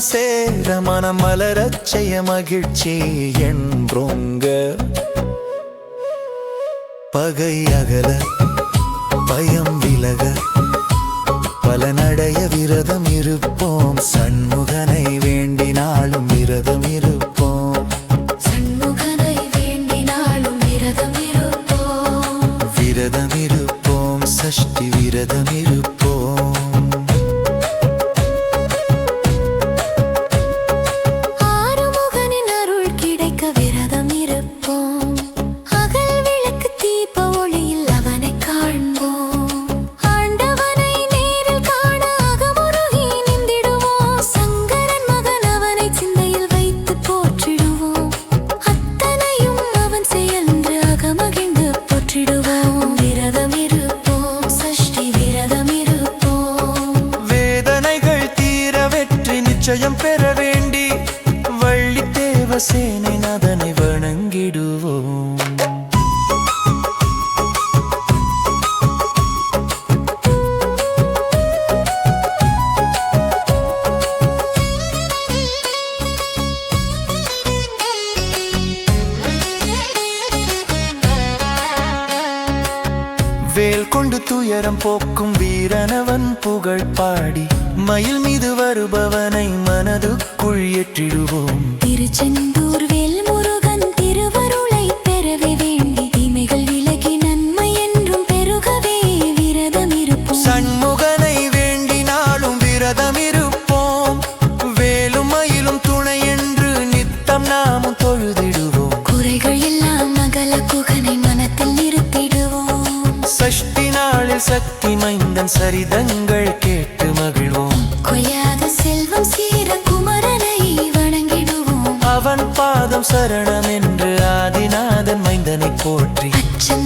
சேர மனம் மலரச் செய்ய மகிழ்ச்சி என்றோங்க. பகை அகல பயம் விலக பல நடைய விரதம் இருப்போம். சண்முகனை வேண்டினாலும் விரதம் இருப்போம். சண்முகனை வேண்டினாலும் விரதம் இருப்போம். விரதம் இருப்போம், சஷ்டி விரதம் இருப்போம். ஆறுமுகனின் அருள் கிடைக்க விரதம் இருப்போம். அகல் விளக்கு தீப ஒளியில் அவனை காண்போம். ஆண்டவனை நேரில் காண அகமுருகி நின்றிடுவோம். சங்கரன் மகன் அவனை சிந்தையில் வைத்து போற்றிடுவோம். அத்தனையும் அவன் செயன்று அகமகிழ்ந்து போற்றிடுவோம். விரதம் இருப்போம், சஷ்டி விரதம் இருப்போம். வேதனைகள் தீர வெற்றி நிச்சயம் பெற வேண்டி வள்ளி தேவசேனை நாதனை வணங்கிடுவோம். வேல் கொண்டு துயரம் போக்கும் வீரனவன் புகழ் பாடி மயில் மீது வருபவனை மனதுக்குள் ஏற்றிடுவோம். திருச்செந்தூர் வேல் முருகன் திருவருளை பெறவே வேண்டி தீமைகள் விலகி நன்மை என்றும் பெருகவே விரதம் இருப்போம். சண்முகனை வேண்டினாலும் விரதம் இருப்போம். வேலும் மயிலும் துணை என்று நித்தம் நாமும் தொழுதிடுவோம். குறைகள் எல்லாம் அகல குகனை மனத்தில் நிறுத்திடுவோம். சஷ்டி நாளில் சக்தி மைந்தன் சரிதங்கள் கேட்டு மகிழ்வோம். கொய்யாத செல்வம் சீர குமரனை வணங்கிடுவோம். அவன் பாதம் சரணம் என்று ஆதிநாதன் மைந்தனை போற்றி அச்சம்